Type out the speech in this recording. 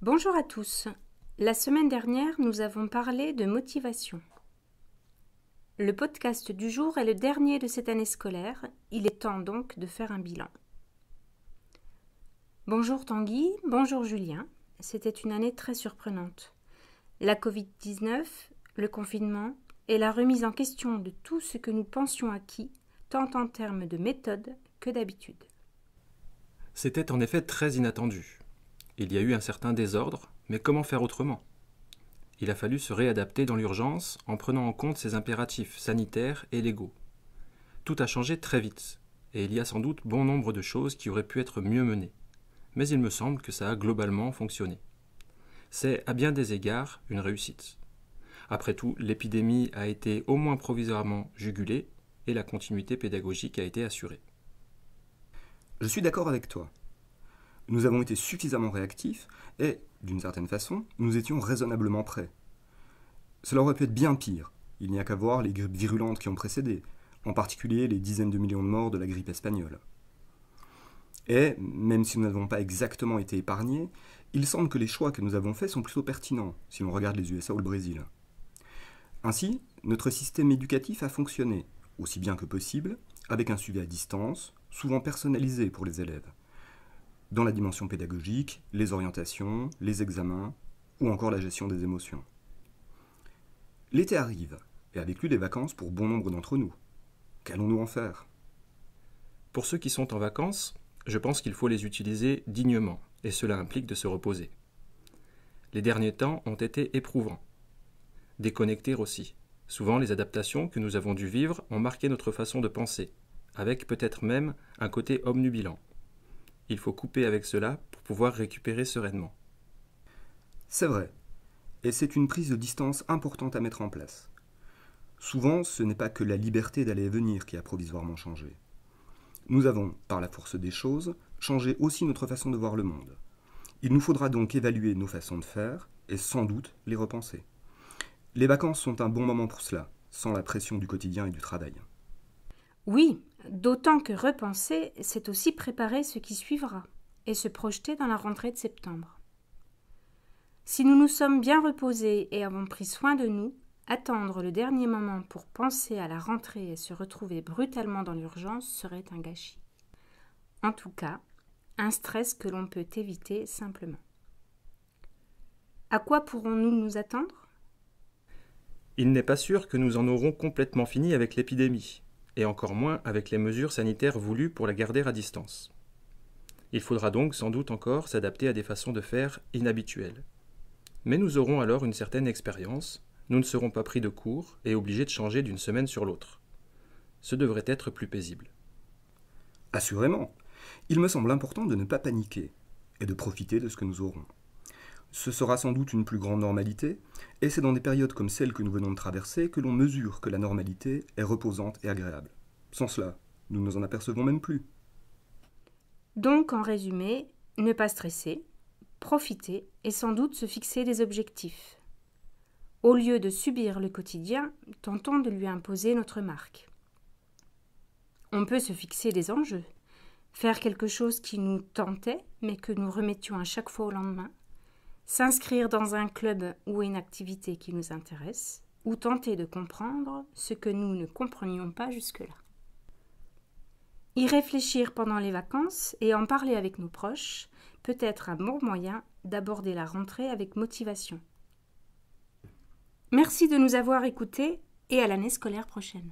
Bonjour à tous. La semaine dernière, nous avons parlé de motivation. Le podcast du jour est le dernier de cette année scolaire. Il est temps donc de faire un bilan. Bonjour Tanguy, bonjour Julien. C'était une année très surprenante. La Covid-19, le confinement et la remise en question de tout ce que nous pensions acquis, tant en termes de méthode que d'habitude. C'était en effet très inattendu. Il y a eu un certain désordre, mais comment faire autrement ? Il a fallu se réadapter dans l'urgence en prenant en compte ces impératifs sanitaires et légaux. Tout a changé très vite, et il y a sans doute bon nombre de choses qui auraient pu être mieux menées. Mais il me semble que ça a globalement fonctionné. C'est, à bien des égards, une réussite. Après tout, l'épidémie a été au moins provisoirement jugulée, et la continuité pédagogique a été assurée. Je suis d'accord avec toi. Nous avons été suffisamment réactifs et, d'une certaine façon, nous étions raisonnablement prêts. Cela aurait pu être bien pire. Il n'y a qu'à voir les grippes virulentes qui ont précédé, en particulier les dizaines de millions de morts de la grippe espagnole. Et, même si nous n'avons pas exactement été épargnés, il semble que les choix que nous avons faits sont plutôt pertinents, si l'on regarde les USA ou le Brésil. Ainsi, notre système éducatif a fonctionné, aussi bien que possible, avec un suivi à distance, souvent personnalisé pour les élèves, dans la dimension pédagogique, les orientations, les examens, ou encore la gestion des émotions. L'été arrive, et avec lui les vacances pour bon nombre d'entre nous. Qu'allons-nous en faire ? Pour ceux qui sont en vacances, je pense qu'il faut les utiliser dignement, et cela implique de se reposer. Les derniers temps ont été éprouvants. Déconnecter aussi. Souvent, les adaptations que nous avons dû vivre ont marqué notre façon de penser, avec peut-être même un côté obnubilant. Il faut couper avec cela pour pouvoir récupérer sereinement. C'est vrai, et c'est une prise de distance importante à mettre en place. Souvent, ce n'est pas que la liberté d'aller et venir qui a provisoirement changé. Nous avons, par la force des choses, changé aussi notre façon de voir le monde. Il nous faudra donc évaluer nos façons de faire et sans doute les repenser. Les vacances sont un bon moment pour cela, sans la pression du quotidien et du travail. Oui, d'autant que repenser, c'est aussi préparer ce qui suivra et se projeter dans la rentrée de septembre. Si nous nous sommes bien reposés et avons pris soin de nous, attendre le dernier moment pour penser à la rentrée et se retrouver brutalement dans l'urgence serait un gâchis. En tout cas, un stress que l'on peut éviter simplement. À quoi pourrons-nous nous attendre ? Il n'est pas sûr que nous en aurons complètement fini avec l'épidémie, et encore moins avec les mesures sanitaires voulues pour la garder à distance. Il faudra donc sans doute encore s'adapter à des façons de faire inhabituelles. Mais nous aurons alors une certaine expérience, nous ne serons pas pris de court et obligés de changer d'une semaine sur l'autre. Ce devrait être plus paisible. Assurément, il me semble important de ne pas paniquer et de profiter de ce que nous aurons. Ce sera sans doute une plus grande normalité, et c'est dans des périodes comme celle que nous venons de traverser que l'on mesure que la normalité est reposante et agréable. Sans cela, nous ne nous en apercevons même plus. Donc, en résumé, ne pas stresser, profiter et sans doute se fixer des objectifs. Au lieu de subir le quotidien, tentons de lui imposer notre marque. On peut se fixer des enjeux, faire quelque chose qui nous tentait mais que nous remettions à chaque fois au lendemain, s'inscrire dans un club ou une activité qui nous intéresse, ou tenter de comprendre ce que nous ne comprenions pas jusque-là. Y réfléchir pendant les vacances et en parler avec nos proches peut être un bon moyen d'aborder la rentrée avec motivation. Merci de nous avoir écoutés et à l'année scolaire prochaine.